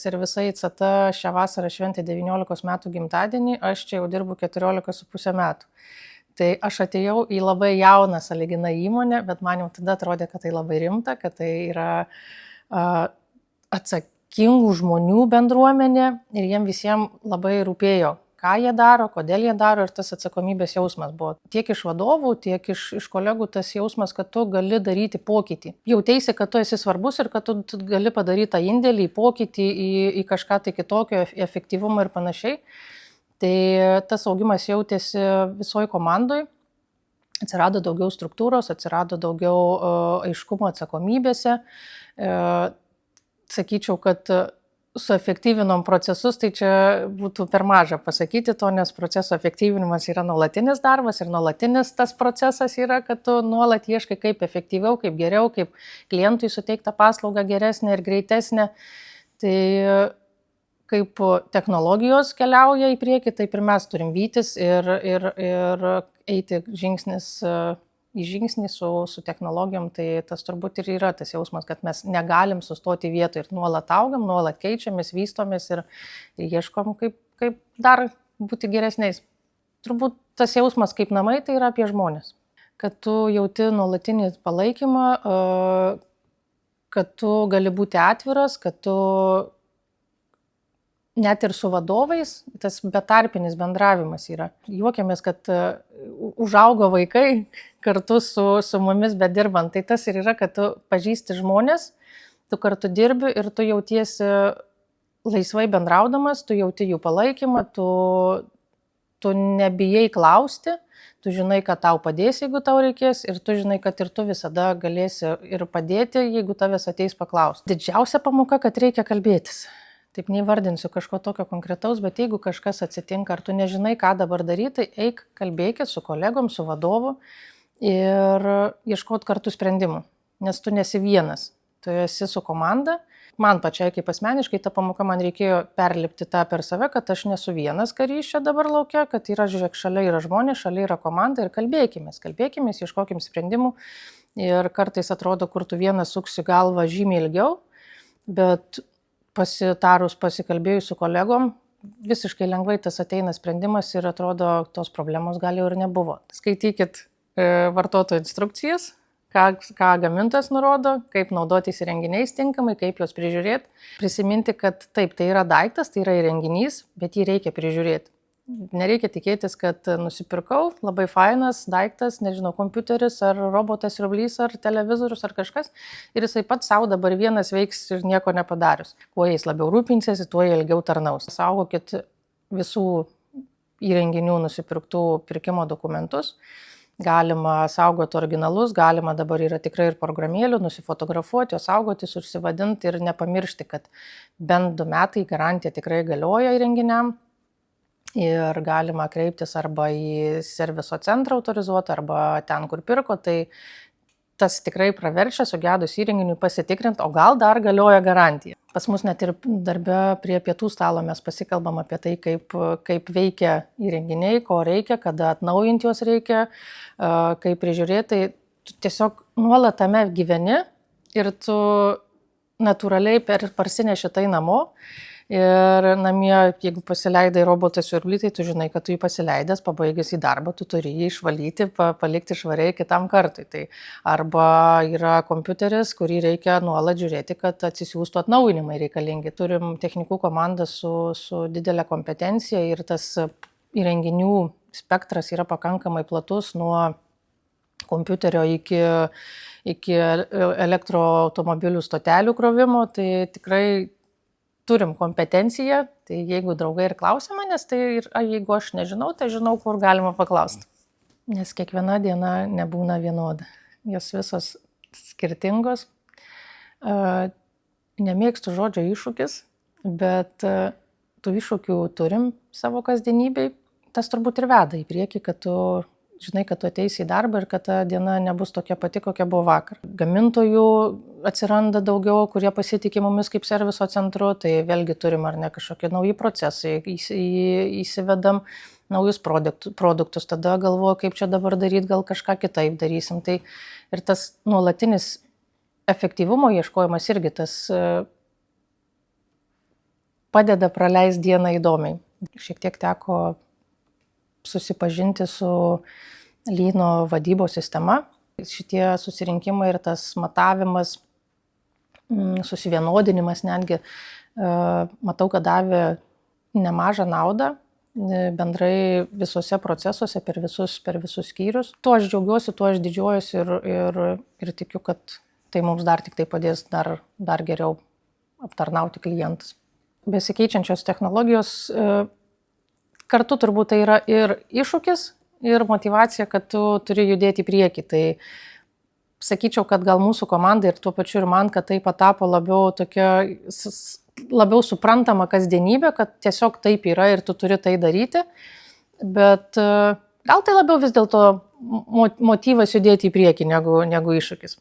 servisai CT šią vasarą šventė 19 metų gimtadienį, aš čia jau dirbu 14,5 metų. Tai aš atėjau į labai jauną sąlyginai įmonę, bet man jau tada atrodė, kad tai labai rimta, kad tai yra atsakingų žmonių bendruomenė ir jiem visiems labai rūpėjo, ką jie daro, kodėl jie daro, ir tas atsakomybės jausmas buvo. Tiek iš vadovų, tiek iš kolegų tas jausmas, kad tu gali daryti pokytį. Jauteisi, kad tu esi svarbus ir kad tu gali padaryti tą indėlį, pokytį į kažką tai kitokio, efektyvumą ir panašiai. Tai tas augimas jautėsi visoje komandoje, atsirado daugiau struktūros, atsirado daugiau aiškumo atsakomybėse. Sakyčiau, kad suefektyvinom procesus, tai čia būtų per maža pasakyti to, nes proceso efektyvinimas yra nuolatinis darbas ir nuolatinis tas procesas yra, kad tu nuolat ieškai kaip efektyviau, kaip geriau, kaip klientui suteikti paslaugą geresnę ir greitesnę. Tai kaip technologijos keliauja į priekį, taip ir mes turim vytis ir eiti žingsnis į žingsnį su technologijom, tai tas turbūt ir yra tas jausmas, kad mes negalim sustoti vietoje ir nuolat augam, nuolat keičiamės, vystomės ir ieškom, kaip dar būti geresniais. Turbūt tas jausmas kaip namai, tai yra apie žmonės. Kad tu jauti nuolatinį palaikymą, kad tu gali būti atviras, kad tu net ir su vadovais, tas betarpinis bendravimas yra. Juokiamės, kad užaugo vaikai kartu su mumis bedirbant. Tai tas ir yra, kad tu pažįsti žmonės, tu kartu dirbi ir tu jautiesi laisvai bendraudamas, tu jauti jų palaikymą, tu nebijai klausti, tu žinai, kad tau padės, jeigu tau reikės, ir tu žinai, kad ir tu visada galėsi ir padėti, jeigu tavęs ateis paklausti. Didžiausia pamoka, kad reikia kalbėtis. Taip neįvardinsiu kažko tokio konkretaus, bet jeigu kažkas atsitinka, ar tu nežinai, ką dabar daryti, tai eik kalbėkit su kolegom, su vadovu ir ieškot kartu sprendimų, nes tu nesi vienas, tu esi su komanda. Man pačiai kaip asmeniškai ta pamoka, man reikėjo perlipti tą per save, kad aš nesu vienas karys čia dabar laukia, kad yra, žiūrėk, šalia yra žmonės, šalia yra komanda ir kalbėkimės, ieškokim sprendimų. Ir kartais atrodo, kur tu vienas suksi galvą žymiai ilgiau, bet pasitarus, pasikalbėjus su kolegom, visiškai lengvai tas ateina sprendimas ir atrodo, tos problemos gal jau ir nebuvo. Skaitykit vartotojų instrukcijas, ką gamintojas nurodo, kaip naudotis įrenginiais tinkamai, kaip juos prižiūrėti. Prisiminti, kad taip, tai yra daiktas, tai yra įrenginys, bet jį reikia prižiūrėti. Nereikia tikėtis, kad nusipirkau, labai fainas daiktas, nežinau, kompiuteris ar robotas riblys ar televizorius ar kažkas, ir jisai pats savo dabar vienas veiks ir nieko nepadarius. Kuo jais labiau rūpinsiesi, tuo jie ilgiau tarnaus. Saugokit visų įrenginių nusipirktų pirkimo dokumentus. Galima saugoti originalus, galima dabar yra tikrai ir programėlių, nusifotografuoti, juos saugotis, užsivadinti ir nepamiršti, kad bent 2 metai garantija tikrai galioja įrenginiam. Ir galima kreiptis arba į serviso centrą autorizuotą, arba ten, kur pirko, tai tas tikrai praverčia sugedus įrenginiui pasitikrinti, o gal dar galioja garantija. Pas mus net ir darbe prie pietų stalo mes pasikalbam apie tai, kaip veikia įrenginiai, ko reikia, kada atnaujinti juos reikia, kaip prižiūrėti. Tu tiesiog nuolat tame gyveni ir tu natūraliai parsineši tai namo. Ir namie, jeigu pasileidai robotą siurblį, tai tu žinai, kad tu jį pasileidęs, pabaigęs į darbą, tu turi jį išvalyti, palikti švariai kitam kartui. Tai arba yra kompiuteris, kurį reikia nuolat žiūrėti, kad atsisiųstų atnaujinimai reikalingi. Turim technikų komandą su didelė kompetencija ir tas įrenginių spektras yra pakankamai platus nuo kompiuterio iki elektroautomobilių stotelių krovimo. Tai tikrai turim kompetenciją, tai jeigu draugai ir klausia manęs, tai ir jeigu aš nežinau, tai žinau, kur galima paklausti. Nes kiekviena diena nebūna vienoda. Jos visos skirtingos. Nemėgstu žodžio iššūkis, bet tų iššūkių turim savo kasdienybėj. Tas turbūt ir veda į priekį, kad tu žinai, kad tu ateisi į darbą ir kad ta diena nebus tokia pati, kokia buvo vakar. Gamintojų atsiranda daugiau, kurie pasitikė mumis kaip serviso centru, tai vėlgi turim ar ne kažkokie nauji procesai, įsivedam naujus produktus, tada galvoju, kaip čia dabar daryti, gal kažką kitaip darysim. Tai ir tas nuolatinis efektyvumo ieškojimas irgi tas padeda praleisti dieną įdomiai. Šiek tiek teko susipažinti su lyno vadybos sistema. Šitie susirinkimai ir tas matavimas, susivienodinimas netgi, matau, kad davė nemažą naudą bendrai visose procesuose, per visus skyrius. Tuo aš džiaugiuosi, tuo aš didžiuojuosi ir tikiu, kad tai mums dar tik tai padės dar geriau aptarnauti klientus. Besikeičiančios technologijos kartu turbūt tai yra ir iššūkis, ir motyvacija, kad tu turi judėti į priekį. Tai sakyčiau, kad gal mūsų komandai ir tuo pačiu ir man, kad tai patapo labiau suprantama kasdienybė, kad tiesiog taip yra ir tu turi tai daryti. Bet gal tai labiau vis dėlto motyvas judėti į priekį negu iššūkis.